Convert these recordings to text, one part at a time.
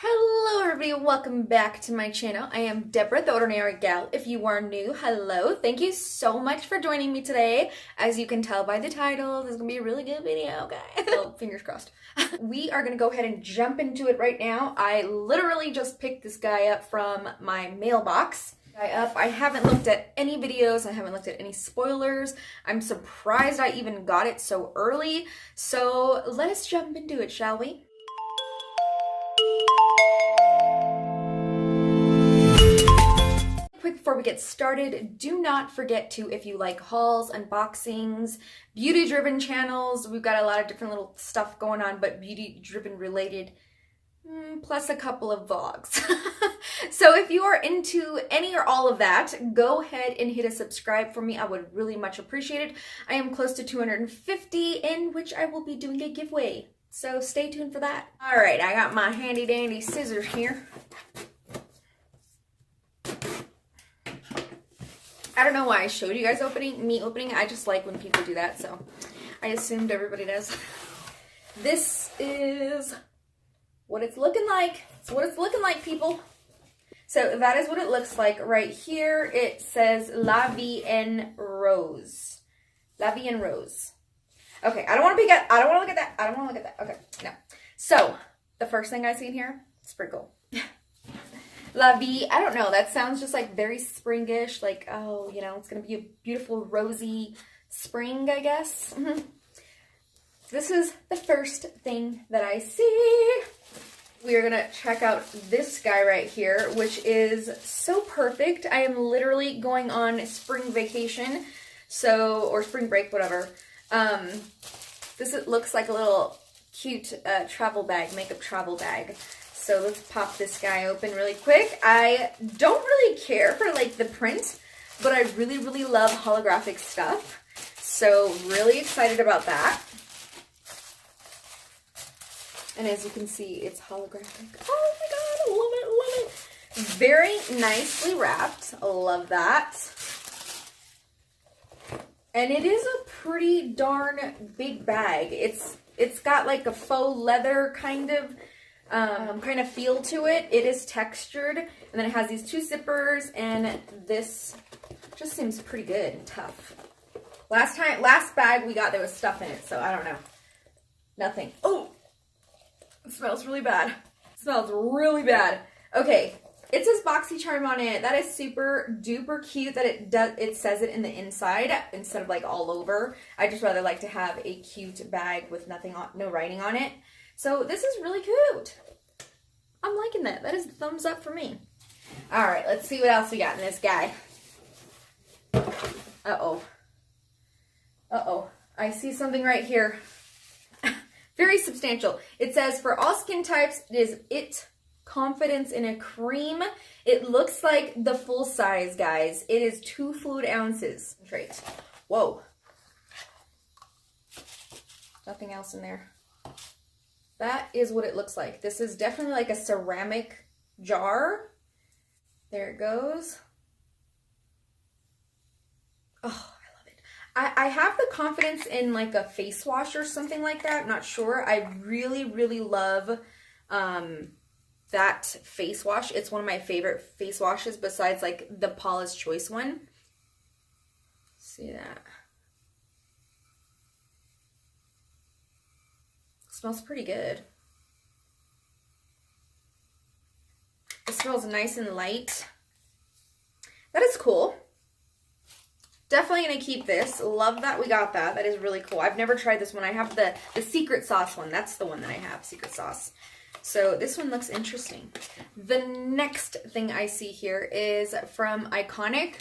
Hello everybody, welcome back to my channel. I am Deborah, the Ordinary Gal. If you are new, hello. Thank you so much for joining me today. As you can tell by the title, this is gonna be a really good video, okay? Well, fingers crossed. We are gonna go ahead and jump into it right now. I literally just picked this guy up from my mailbox. I haven't looked at any videos, I haven't looked at any spoilers. I'm surprised I even got it so early. So let us jump into it, shall we? Quick before we get started, do not forget to, if you like hauls, unboxings, beauty driven channels, we've got a lot of different little stuff going on, but beauty driven related, plus a couple of vlogs. So if you are into any or all of that, go ahead and hit a subscribe for me. I would really much appreciate it. I am close to 250, in which I will be doing a giveaway. So stay tuned for that. All right, I got my handy dandy scissors here. I don't know why I showed you guys me opening it. I just like when people do that, so I assumed everybody does. This is what it's looking like. It's what it's looking like, people. So that is what it looks like right here. It says La Vie en Rose. La Vie en Rose. Okay, I don't want to look at that. I don't want to look at that. Okay, no. So the first thing I see in here, sprinkle. La Vie, I don't know, that sounds just like very springish, like, oh, you know, it's going to be a beautiful rosy spring, I guess. This is the first thing that I see. We are going to check out this guy right here, which is so perfect. I am literally going on spring vacation, so, or spring break, whatever. This looks like a little cute travel bag, makeup travel bag. So let's pop this guy open really quick. I don't really care for like the print, but I really, really love holographic stuff. So really excited about that. And as you can see, it's holographic. Oh my God, I love it, love it. Very nicely wrapped. I love that. And it is a pretty darn big bag. It's got like a faux leather kind of feel to it. It is textured, and then it has these two zippers, and this just seems pretty good and tough. Last bag we got, there was stuff in it, so I don't know. Nothing. Oh, it smells really bad. It smells really bad. Okay, it says Boxycharm on it. That is super duper cute that it says it in the inside instead of like all over. I just rather like to have a cute bag with no writing on it. So this is really cute. I'm liking that. That is a thumbs up for me. All right, let's see what else we got in this guy. Uh-oh. Uh-oh. I see something right here. Very substantial. It says, for all skin types, it is confidence in a cream. It looks like the full size, guys. It is 2 fluid ounces. Great. Whoa. Nothing else in there. That is what it looks like. This is definitely like a ceramic jar. There it goes. Oh, I love it. I have the confidence in like a face wash or something like that. I'm not sure. I really, really love that face wash. It's one of my favorite face washes besides like the Paula's Choice one. See that? Smells pretty good. It smells nice and light. That is cool. Definitely gonna keep this. Love that we got that. That is really cool. I've never tried this one. I have the secret sauce one. That's the one that I have, secret sauce. So this one looks interesting. The next thing I see here is from Iconic.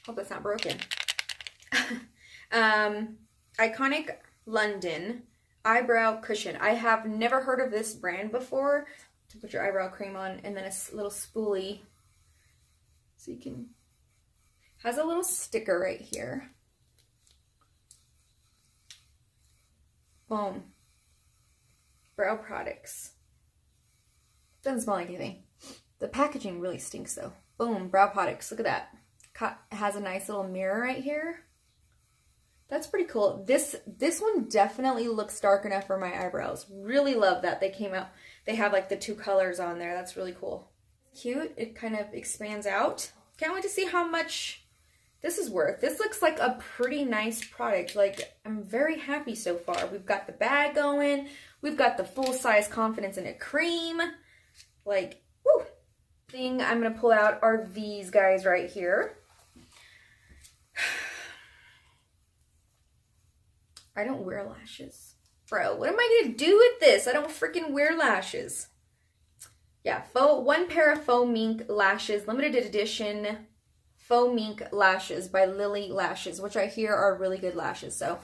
Hope that's not broken. Iconic London eyebrow cushion. I have never heard of this brand before, to put your eyebrow cream on, and then a little spoolie so you can, has a little sticker right here. Boom. Brow products. Doesn't smell like anything. The packaging really stinks though. Boom, brow products. Look at that. It has a nice little mirror right here. That's pretty cool. This one definitely looks dark enough for my eyebrows. Really love that they came out. They have like the two colors on there. That's really cool. Cute. It kind of expands out. Can't wait to see how much this is worth. This looks like a pretty nice product. Like, I'm very happy so far. We've got the bag going. We've got the full-size Confidence in It cream. Like, woo! Thing I'm going to pull out are these guys right here. I don't wear lashes. Bro, what am I going to do with this? I don't freaking wear lashes. Yeah, one pair of faux mink lashes, limited edition faux mink lashes by Lily Lashes, which I hear are really good lashes. So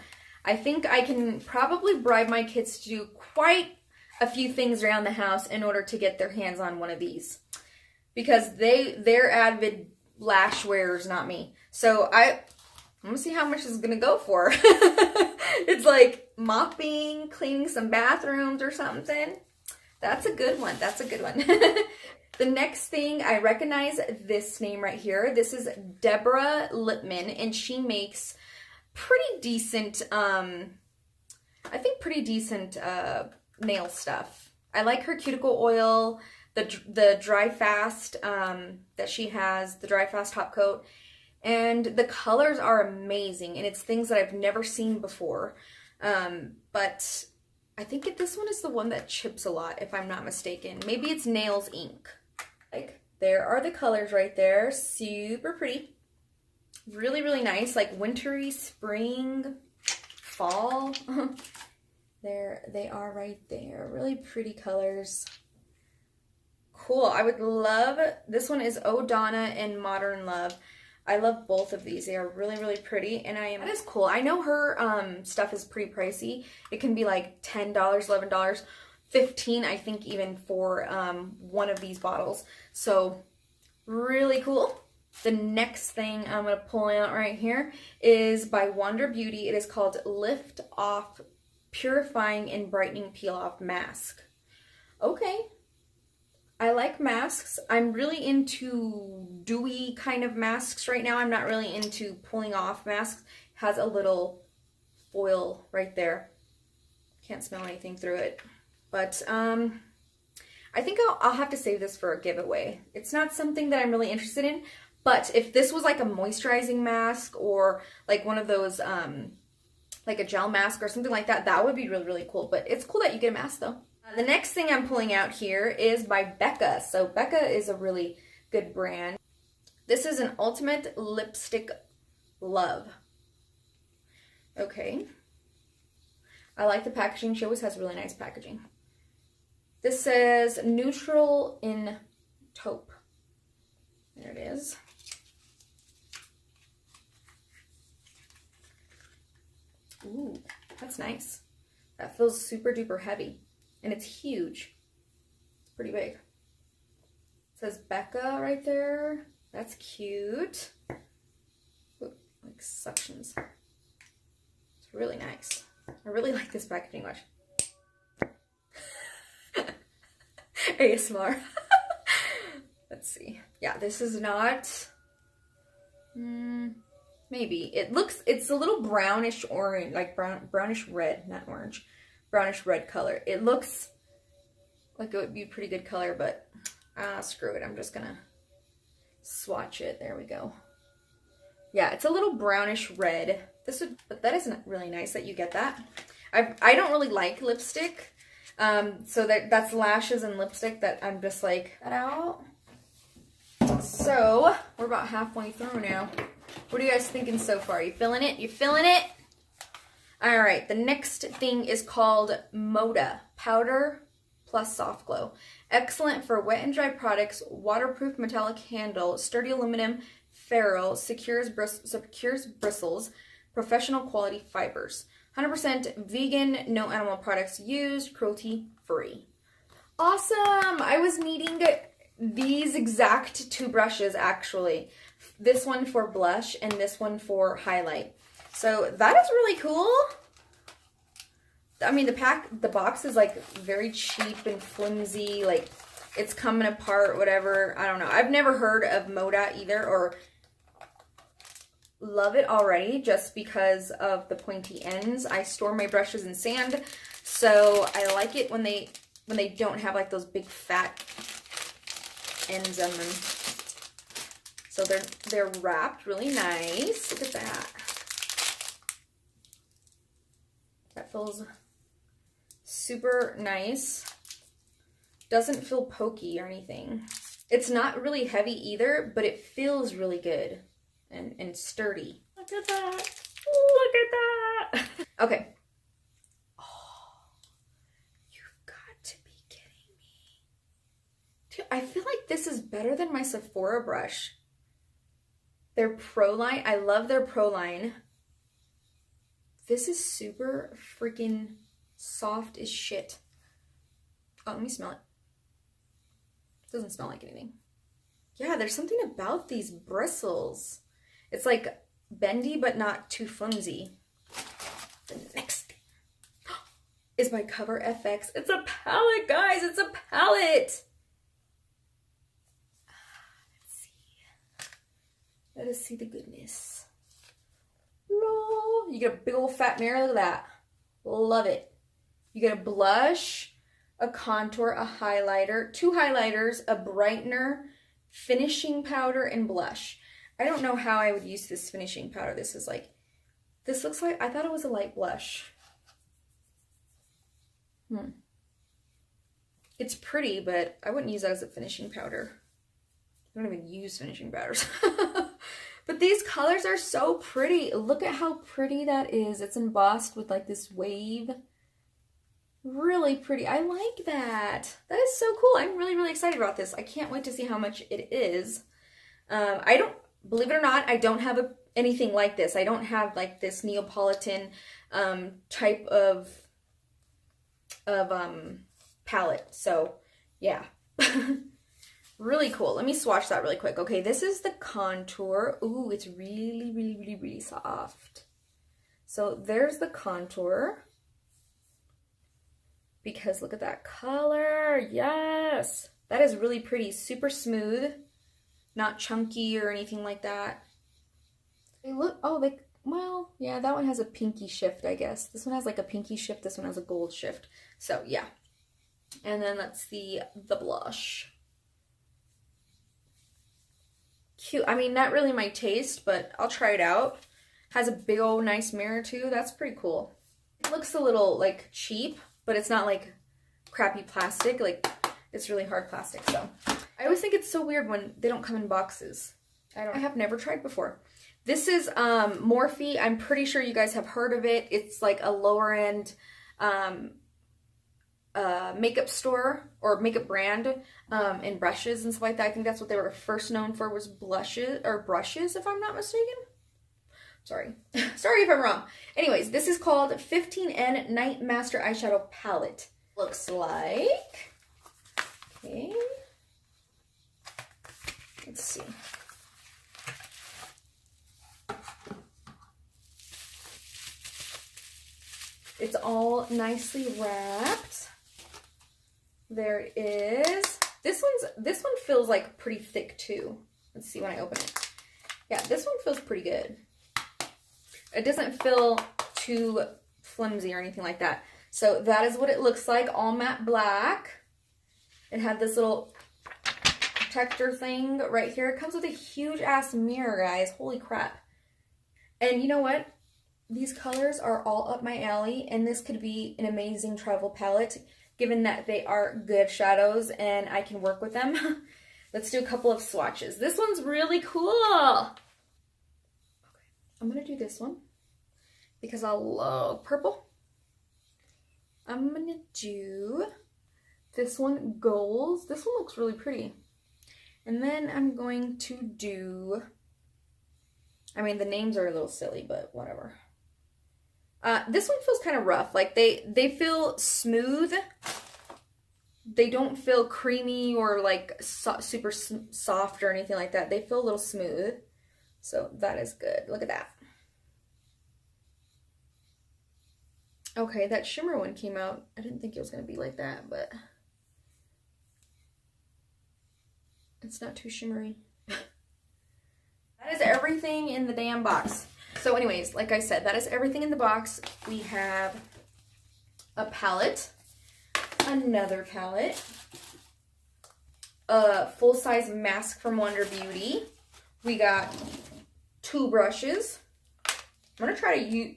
I think I can probably bribe my kids to do quite a few things around the house in order to get their hands on one of these. Because they're avid lash wearers, not me. So I'm going to see how much this is going to go for. It's like mopping, cleaning some bathrooms or something. That's a good one. That's a good one. The next thing, I recognize this name right here. This is Deborah Lipman, and she makes pretty decent, I think pretty decent nail stuff. I like her cuticle oil, the Dry Fast that she has, the Dry Fast top coat. And the colors are amazing, and it's things that I've never seen before. But I think this one is the one that chips a lot, if I'm not mistaken. Maybe it's Nails Ink. Like, there are the colors right there. Super pretty. Really, really nice. Like, wintry, spring, fall. There, they are right there. Really pretty colors. Cool. I would love, this one is O'Donna and Modern Love. I love both of these. They are really, really pretty, and that is cool. I know her stuff is pretty pricey. It can be like $10, $11, $15, I think, even for one of these bottles. So really cool. The next thing I'm going to pull out right here is by Wander Beauty. It is called Lift Off Purifying and Brightening Peel Off Mask. Okay. I like masks. I'm really into dewy kind of masks right now. I'm not really into pulling off masks. It has a little foil right there. Can't smell anything through it. But I think I'll have to save this for a giveaway. It's not something that I'm really interested in, but if this was like a moisturizing mask or like one of those like a gel mask or something like that, that would be really, really cool. But it's cool that you get a mask though. The next thing I'm pulling out here is by Becca. So Becca is a really good brand. This is an Ultimate Lipstick Love. Okay. I like the packaging. She always has really nice packaging. This says Neutral in Taupe. There it is. Ooh, that's nice. That feels super duper heavy. And it's huge. It's pretty big. It says Becca right there. That's cute. Ooh, like suctions. It's really nice. I really like this packaging much. ASMR. Let's see. Yeah, this is not... maybe. It's a little brownish orange, like brownish red, not orange. Brownish red color. It looks like it would be a pretty good color, but screw it. I'm just gonna swatch it. There we go. Yeah, it's a little brownish red. But that isn't really nice that you get that. I don't really like lipstick, so that's lashes and lipstick that I'm just like that out. So we're about halfway through now. What are you guys thinking so far? You feeling it? You feeling it? All right, the next thing is called Moda Powder Plus Soft Glow. Excellent for wet and dry products, waterproof metallic handle, sturdy aluminum ferrule, secures bristles, professional quality fibers. 100% vegan, no animal products used, cruelty free. Awesome! I was needing these exact two brushes actually. This one for blush and this one for highlight. So that is really cool. I mean, the box is like very cheap and flimsy, like it's coming apart, whatever. I don't know. I've never heard of Moda either, or love it already just because of the pointy ends. I store my brushes in sand, so I like it when they don't have like those big fat ends on them. So they're wrapped really nice. Look at that. That feels super nice. Doesn't feel pokey or anything. It's not really heavy either, but it feels really good and sturdy. Look at that. Look at that. Okay. Oh, you've got to be kidding me. Dude, I feel like this is better than my Sephora brush. Their Pro line. I love their Pro line. This is super freaking soft as shit. Oh, let me smell it. Doesn't smell like anything. Yeah, there's something about these bristles. It's like bendy, but not too flimsy. The next thing is my Cover FX. It's a palette, guys. It's a palette. Let's see. Let us see the goodness. You get a big old fat mirror. Look at that. Love it. You get a blush, a contour, a highlighter, 2 highlighters, a brightener, finishing powder, and blush. I don't know how I would use this finishing powder. This looks like, I thought it was a light blush. It's pretty, but I wouldn't use that as a finishing powder. I don't even use finishing powders. But these colors are so pretty. Look at how pretty that is. It's embossed with like this wave. Really pretty. I like that. That is so cool. I'm really, really excited about this. I can't wait to see how much it is. I don't, believe it or not, I don't have anything like this. I don't have like this Neapolitan type of palette. So yeah. Really cool. Let me swatch that really quick. Okay, this is the contour. Ooh, it's really, really, really, really soft. So there's the contour. Because look at that color. Yes. That is really pretty. Super smooth. Not chunky or anything like that. They look, well, yeah, that one has a pinky shift, I guess. This one has like a pinky shift. This one has a gold shift. So yeah. And then let's see the blush. Cute. I mean, not really my taste, but I'll try it out. Has a big old nice mirror too. That's pretty cool. It looks a little like cheap, but it's not like crappy plastic. Like it's really hard plastic. So I always think it's so weird when they don't come in boxes. I have never tried before. This is Morphe. I'm pretty sure you guys have heard of it. It's like a lower end makeup store or makeup brand in brushes and stuff like that. I think that's what they were first known for, was blushes or brushes, if I'm not mistaken. Sorry. Sorry if I'm wrong. Anyways, this is called 15N Night Master Eyeshadow Palette. Looks like. Okay. Let's see. It's all nicely wrapped. There it is. This one feels like pretty thick too. Let's see when I open it. Yeah, this one feels pretty good. It doesn't feel too flimsy or anything like that. So that is what it looks like, all matte black. It had this little protector thing right here. It comes with a huge ass mirror, guys. Holy crap. And you know what? These colors are all up my alley, and this could be an amazing travel palette, given that they are good shadows and I can work with them. Let's do a couple of swatches. This one's really cool. Okay, I'm gonna do this one because I love purple. I'm gonna do this one, Goals. This one looks really pretty. And then I'm going to do, I mean, the names are a little silly, but whatever. This one feels kind of rough. Like they feel smooth. They don't feel creamy or like super soft or anything like that. They feel a little smooth. So that is good. Look at that. Okay, that shimmer one came out. I didn't think it was going to be like that, but it's not too shimmery. That is everything in the damn box. So anyways, like I said, that is everything in the box. We have a palette, another palette, a full-size mask from Wonder Beauty. We got 2 brushes. I'm gonna try to use,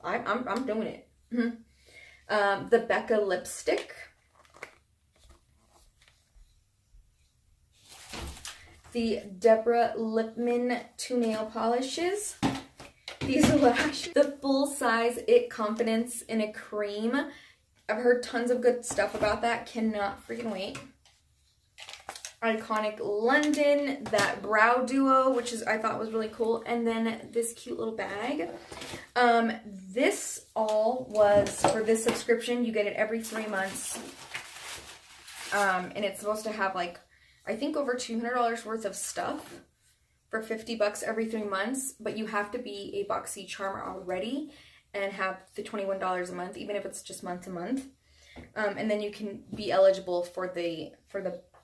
I'm doing it. The Becca lipstick. The Deborah Lipman 2 nail polishes. These lashes. The full-size It Confidence in a cream. I've heard tons of good stuff about that. Cannot freaking wait. Iconic London, that brow duo, which is I thought was really cool. And then this cute little bag. This all was for this subscription. You get it every 3 months. And it's supposed to have like, I think over $200 worth of stuff for $50 every 3 months, but you have to be a Boxycharmer already and have the $21 a month, even if it's just month to month. And then you can be eligible for the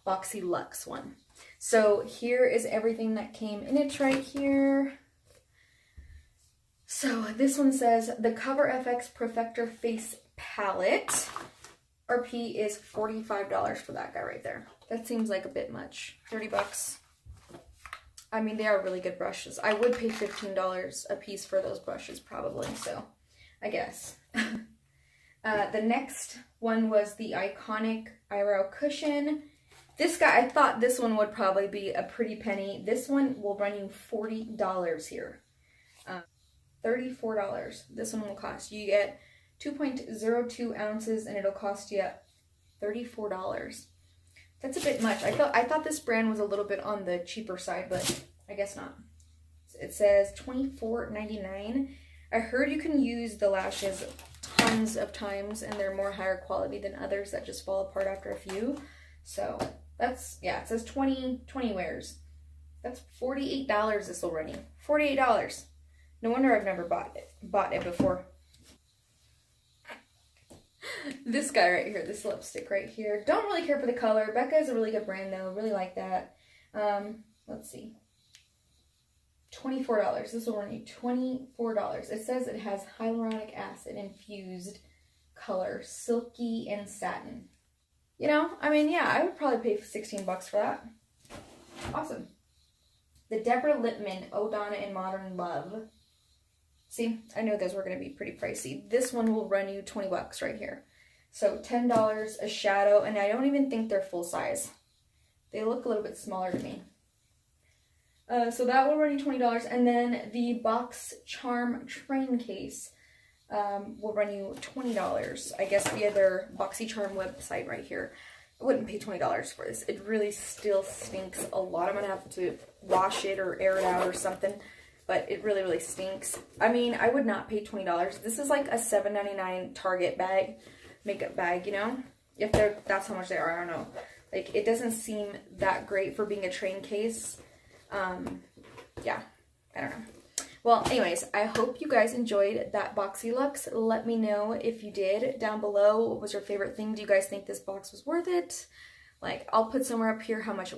BOXYLUXE one. So here is everything that came in it right here. So this one says the Cover FX Perfector Face Palette. RP is $45 for that guy right there. That seems like a bit much. $30. I mean, they are really good brushes. I would pay $15 a piece for those brushes probably, so I guess. The next one was the Iconic Eyebrow Cushion. This guy, I thought this one would probably be a pretty penny. This one will run you $40 here. $34. This one will cost you. You get 2.02 ounces and it'll cost you $34. That's a bit much. I thought this brand was a little bit on the cheaper side, but I guess not. It says $24.99. I heard you can use the lashes tons of times and they're more higher quality than others that just fall apart after a few. So that's, yeah, it says 20 wears. That's $48 this will run you. $48. No wonder I've never bought it before. This guy right here, this lipstick right here. Don't really care for the color. Becca is a really good brand though. Really like that. Let's see. $24. This will run you $24. It says it has hyaluronic acid infused color, silky and satin. You know, I mean, yeah, I would probably pay $16 for that. Awesome. The Deborah Lipman Odonna in Modern Love. See, I knew those were going to be pretty pricey. This one will run you $20 right here. So $10 a shadow, and I don't even think they're full size. They look a little bit smaller to me. So that will run you $20, and then the Boxycharm train case will run you $20, I guess, via their Boxycharm website right here. I wouldn't pay $20 for this. It really still stinks a lot. I'm going to have to wash it or air it out or something, but it really, really stinks. I mean, I would not pay $20. This is like a $7.99 Target bag, makeup bag, you know? If that's how much they are, I don't know. Like, it doesn't seem that great for being a train case. Yeah, I don't know. Well, anyways, I hope you guys enjoyed that BOXYLUXE. Let me know if you did down below. What was your favorite thing? Do you guys think this box was worth it? Like, I'll put somewhere up here how much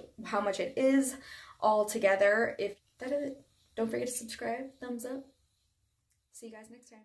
it is all together. If that is it, don't forget to subscribe, thumbs up. See you guys next time.